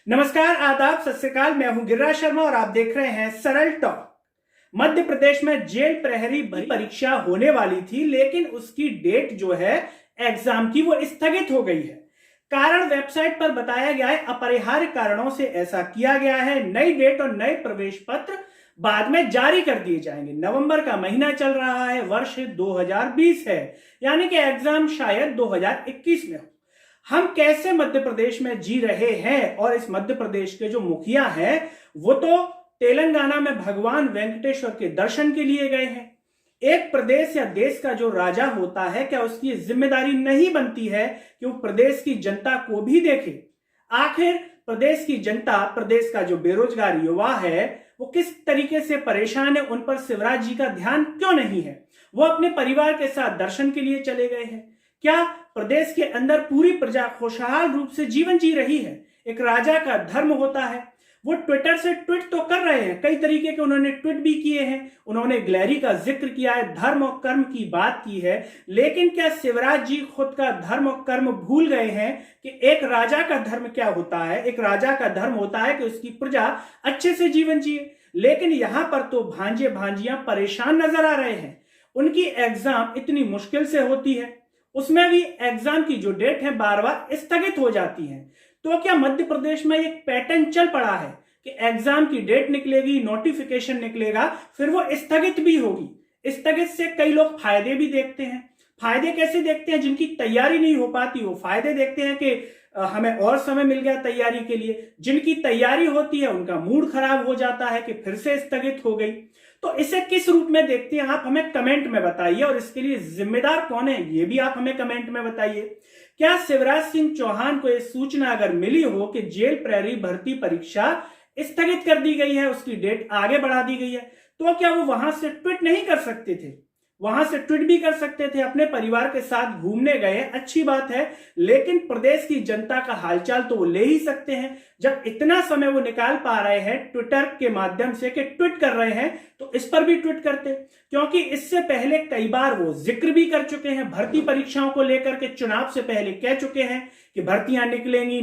नमस्कार, आदाब, सत श्री अकाल। मैं हूं गिरिराज शर्मा और आप देख रहे हैं सरल टॉक। मध्य प्रदेश में जेल प्रहरी परीक्षा होने वाली थी, लेकिन उसकी डेट जो है एग्जाम की वो स्थगित हो गई है। कारण वेबसाइट पर बताया गया है, अपरिहार्य कारणों से ऐसा किया गया है। नई डेट और नए प्रवेश पत्र बाद में जारी कर दिए जाएंगे। नवंबर का महीना चल रहा है, वर्ष 2020 है, यानी कि एग्जाम शायद 2021 में हो। हम कैसे मध्य प्रदेश में जी रहे हैं, और इस मध्य प्रदेश के जो मुखिया हैं वो तो तेलंगाना में भगवान वेंकटेश्वर के दर्शन के लिए गए हैं। एक प्रदेश या देश का जो राजा होता है, क्या उसकी जिम्मेदारी नहीं बनती है कि वो प्रदेश की जनता को भी देखे? आखिर प्रदेश की जनता, प्रदेश का जो बेरोजगार युवा है वो किस तरीके से परेशान है, उन पर शिवराज जी का ध्यान क्यों नहीं है? वो अपने परिवार के साथ दर्शन के लिए चले गए हैं। क्या प्रदेश के अंदर पूरी प्रजा खुशहाल रूप से जीवन जी रही है? एक राजा का धर्म होता है, वो ट्विटर से ट्वीट तो कर रहे हैं, कई तरीके के उन्होंने ट्वीट भी किए हैं, उन्होंने ग्लैरी का जिक्र किया है, धर्म और कर्म की बात की है। लेकिन क्या शिवराज जी खुद का धर्म और कर्म भूल गए हैं कि एक राजा का धर्म क्या होता है? एक राजा का धर्म होता है कि उसकी प्रजा अच्छे से जीवन जिए। लेकिन यहां पर तो भांजे भांजियां परेशान नजर आ रहे हैं। उनकी एग्जाम इतनी मुश्किल से होती है, उसमें भी एग्जाम की जो डेट है बार बार स्थगित हो जाती है। तो क्या मध्य प्रदेश में एक पैटर्न चल पड़ा है कि एग्जाम की डेट निकलेगी, नोटिफिकेशन निकलेगा, फिर वो स्थगित भी होगी। स्थगित से कई लोग फायदे भी देखते हैं। फायदे कैसे देखते हैं? जिनकी तैयारी नहीं हो पाती वो फायदे देखते हैं कि हमें और समय मिल गया तैयारी के लिए। जिनकी तैयारी होती है उनका मूड खराब हो जाता है कि फिर से स्थगित हो गई। तो इसे किस रूप में देखते हैं आप हमें कमेंट में बताइए, और इसके लिए जिम्मेदार कौन है ये भी आप हमें कमेंट में बताइए। क्या शिवराज सिंह चौहान को यह सूचना अगर मिली हो कि जेल प्रहरी भर्ती परीक्षा स्थगित कर दी गई है, उसकी डेट आगे बढ़ा दी गई है, तो क्या वो वहां से ट्वीट नहीं कर सकते थे? वहां से ट्वीट भी कर सकते थे, अपने परिवार के साथ घूमने गए, अच्छी बात है। लेकिन प्रदेश की जनता का हालचाल तो वो ले ही सकते हैं। जब इतना समय वो निकाल पा रहे हैं ट्विटर के माध्यम से कि ट्वीट कर रहे हैं, तो इस पर भी ट्वीट करते। क्योंकि इससे पहले कई बार वो जिक्र भी कर चुके हैं, भर्ती परीक्षाओं को लेकर के चुनाव से पहले कह चुके हैं कि भर्तियां निकलेंगी,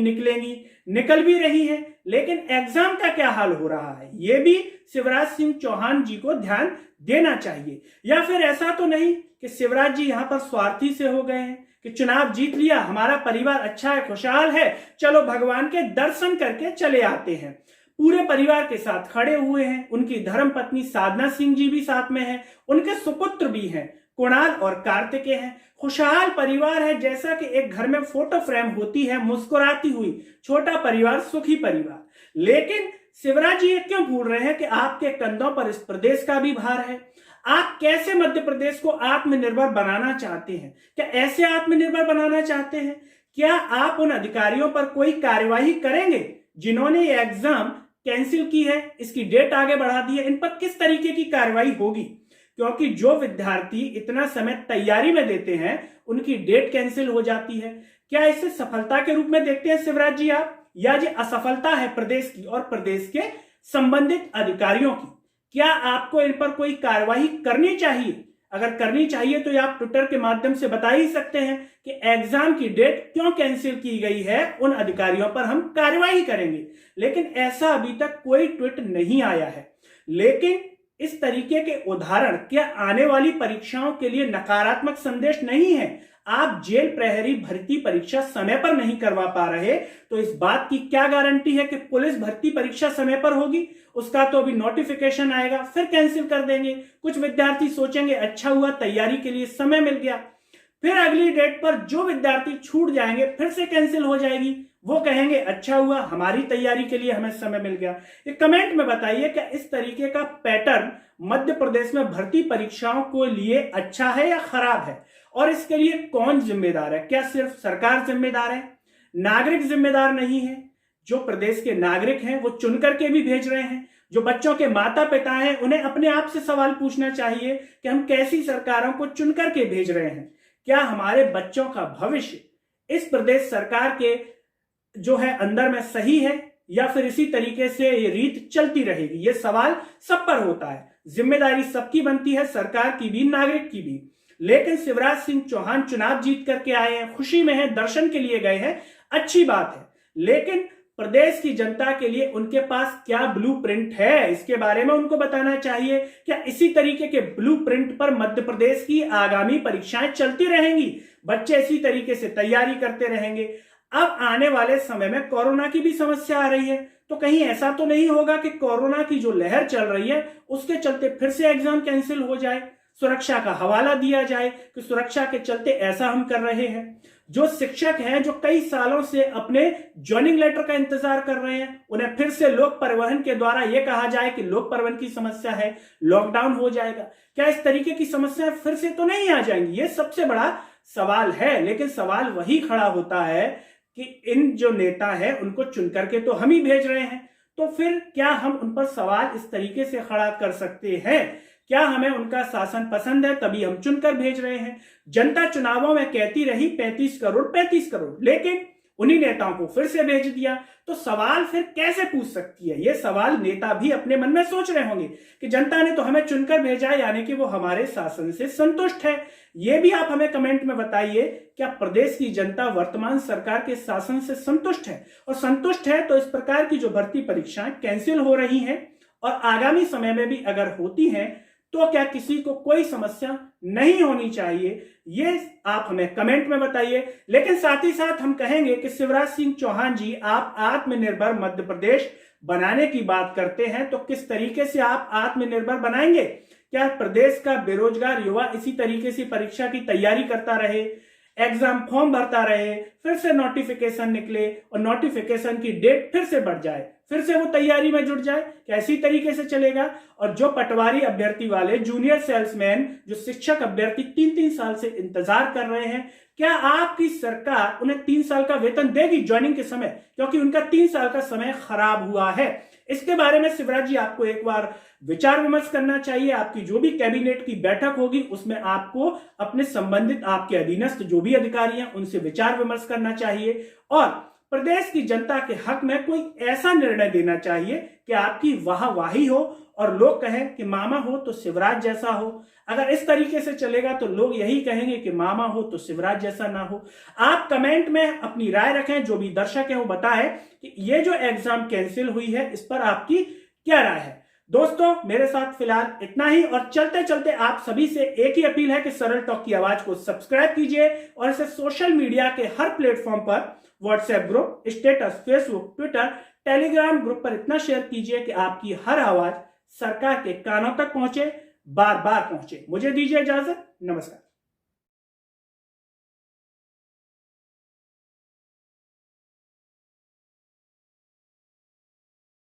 निकल भी रही है। लेकिन एग्जाम का क्या हाल हो रहा है, ये भी शिवराज सिंह चौहान जी को ध्यान देना चाहिए। या फिर ऐसा तो नहीं कि शिवराज जी यहां पर स्वार्थी से हो गए हैं कि चुनाव जीत लिया, हमारा परिवार अच्छा है, खुशहाल है, चलो भगवान के दर्शन करके चले आते हैं। पूरे परिवार के साथ खड़े हुए हैं। उनकी धर्मपत्नी साधना सिंह जी भी साथ में है, उनके सुपुत्र भी हैं, कुणाल और कार्तिकेय हैं। खुशहाल परिवार है, जैसा कि एक घर में फोटो फ्रेम होती है मुस्कुराती हुई, छोटा परिवार सुखी परिवार। लेकिन शिवराज जी ये क्यों भूल रहे हैं कि आपके कंधों पर इस प्रदेश का भी भार है? आप कैसे मध्य प्रदेश को आत्मनिर्भर बनाना चाहते हैं? क्या ऐसे आत्मनिर्भर बनाना चाहते हैं? क्या आप उन अधिकारियों पर कोई कार्यवाही करेंगे जिन्होंने ये एग्जाम कैंसिल की है, इसकी डेट आगे बढ़ा दी है? इन पर किस तरीके की कार्रवाई होगी? क्योंकि जो विद्यार्थी इतना समय तैयारी में देते हैं उनकी डेट कैंसिल हो जाती है। क्या इसे सफलता के रूप में देखते हैं शिवराज जी आप, या ये असफलता है प्रदेश की और प्रदेश के संबंधित अधिकारियों की? क्या आपको इन पर कोई कार्यवाही करनी चाहिए? अगर करनी चाहिए तो आप ट्विटर के माध्यम से बता ही सकते हैं कि एग्जाम की डेट क्यों कैंसिल की गई है, उन अधिकारियों पर हम कार्यवाही करेंगे। लेकिन ऐसा अभी तक कोई ट्वीट नहीं आया है। लेकिन इस तरीके के उदाहरण क्या आने वाली परीक्षाओं के लिए नकारात्मक संदेश नहीं है? आप जेल प्रहरी भर्ती परीक्षा समय पर नहीं करवा पा रहे, तो इस बात की क्या गारंटी है कि पुलिस भर्ती परीक्षा समय पर होगी? उसका तो अभी नोटिफिकेशन आएगा, फिर कैंसिल कर देंगे। कुछ विद्यार्थी सोचेंगे अच्छा हुआ तैयारी के लिए समय मिल गया, फिर अगली डेट पर जो विद्यार्थी छूट जाएंगे फिर से कैंसिल हो जाएगी। वो कहेंगे अच्छा हुआ हमारी तैयारी के लिए हमें समय मिल गया। ये कमेंट में बताइए, क्या इस तरीके का पैटर्न मध्य प्रदेश में भर्ती परीक्षाओं को लिए अच्छा है या खराब है? और इसके लिए कौन जिम्मेदार है? क्या सिर्फ सरकार जिम्मेदार है? नागरिक जिम्मेदार नहीं है? जो प्रदेश के नागरिक हैं वो चुन करके भी भेज रहे हैं। जो बच्चों के माता पिता हैं उन्हें अपने आप से सवाल पूछना चाहिए कि हम कैसी सरकारों को चुन करके भेज रहे हैं। क्या हमारे बच्चों का भविष्य इस प्रदेश सरकार के जो है अंदर में सही है, या फिर इसी तरीके से ये रीत चलती रहेगी? ये सवाल सब पर होता है। जिम्मेदारी सबकी बनती है, सरकार की भी, नागरिक की भी। लेकिन शिवराज सिंह चौहान चुनाव जीत करके आए हैं, खुशी में हैं, दर्शन के लिए गए हैं, अच्छी बात है। लेकिन प्रदेश की जनता के लिए उनके पास क्या ब्लूप्रिंट है, इसके बारे में उनको बताना चाहिए। क्या इसी तरीके के ब्लूप्रिंट पर मध्य प्रदेश की आगामी परीक्षाएं चलती रहेंगी, बच्चे इसी तरीके से तैयारी करते रहेंगे? अब आने वाले समय में कोरोना की भी समस्या आ रही है, तो कहीं ऐसा तो नहीं होगा कि कोरोना की जो लहर चल रही है उसके चलते फिर से एग्जाम कैंसिल हो जाए, सुरक्षा का हवाला दिया जाए कि सुरक्षा के चलते ऐसा हम कर रहे हैं। जो शिक्षक हैं जो कई सालों से अपने ज्वाइनिंग लेटर का इंतजार कर रहे हैं, उन्हें फिर से लोक परिवहन के द्वारा यह कहा जाए कि लोक परिवहन की समस्या है, लॉकडाउन हो जाएगा। क्या इस तरीके की समस्याएं फिर से तो नहीं आ जाएंगी? ये सबसे बड़ा सवाल है। लेकिन सवाल वही खड़ा होता है कि इन जो नेता है उनको चुन करके तो हम ही भेज रहे हैं, तो फिर क्या हम उन पर सवाल इस तरीके से खड़ा कर सकते हैं? क्या हमें उनका शासन पसंद है तभी हम चुनकर भेज रहे हैं? जनता चुनावों में कहती रही 35 करोड़ 35 करोड़, लेकिन उन्हीं नेताओं को फिर से भेज दिया। तो सवाल फिर कैसे पूछ सकती है? ये सवाल नेता भी अपने मन में सोच रहे होंगे कि जनता ने तो हमें चुनकर भेजा है, यानी कि वो हमारे शासन से संतुष्ट है। ये भी आप हमें कमेंट में बताइए, क्या प्रदेश की जनता वर्तमान सरकार के शासन से संतुष्ट है? और संतुष्ट है तो इस प्रकार की जो भर्ती परीक्षाएं कैंसिल हो रही हैं और आगामी समय में भी अगर होती हैं तो क्या किसी को कोई समस्या नहीं होनी चाहिए? ये आप हमें कमेंट में बताइए। लेकिन साथ ही साथ हम कहेंगे कि शिवराज सिंह चौहान जी, आप आत्मनिर्भर मध्य प्रदेश बनाने की बात करते हैं, तो किस तरीके से आप आत्मनिर्भर बनाएंगे? क्या प्रदेश का बेरोजगार युवा इसी तरीके से परीक्षा की तैयारी करता रहे, एग्जाम फॉर्म भरता रहे, फिर से नोटिफिकेशन निकले और नोटिफिकेशन की डेट फिर से बढ़ जाए, फिर से वो तैयारी में जुट जाए? क्या इसी तरीके से चलेगा? और जो पटवारी अभ्यर्थी वाले, जूनियर सेल्समैन, जो शिक्षक अभ्यर्थी 3-3 साल से इंतजार कर रहे हैं, क्या आपकी सरकार उन्हें 3 साल का वेतन देगी ज्वाइनिंग के समय, क्योंकि उनका 3 साल का समय खराब हुआ है? इसके बारे में शिवराज जी आपको एक बार विचार विमर्श करना चाहिए। आपकी जो भी कैबिनेट की बैठक होगी उसमें आपको अपने संबंधित आपके अधीनस्थ जो भी अधिकारी हैं उनसे विचार विमर्श करना चाहिए और प्रदेश की जनता के हक में कोई ऐसा निर्णय देना चाहिए कि आपकी वाहवाही हो और लोग कहें कि मामा हो तो शिवराज जैसा हो। अगर इस तरीके से चलेगा तो लोग यही कहेंगे कि मामा हो तो शिवराज जैसा ना हो। आप कमेंट में अपनी राय रखें, जो भी दर्शक हैं वो बताएं कि ये जो एग्जाम कैंसिल हुई है इस पर आपकी क्या राय है। दोस्तों, मेरे साथ फिलहाल इतना ही और चलते चलते आप सभी से एक ही अपील है कि सरल टॉक की आवाज को सब्सक्राइब कीजिए और इसे सोशल मीडिया के हर प्लेटफॉर्म पर, WhatsApp group, status, Facebook, Twitter, Telegram group पर इतना शेयर कीजिए कि आपकी हर आवाज सरकार के कानों तक पहुंचे, बार बार पहुंचे। मुझे दीजिए इजाजत, नमस्कार।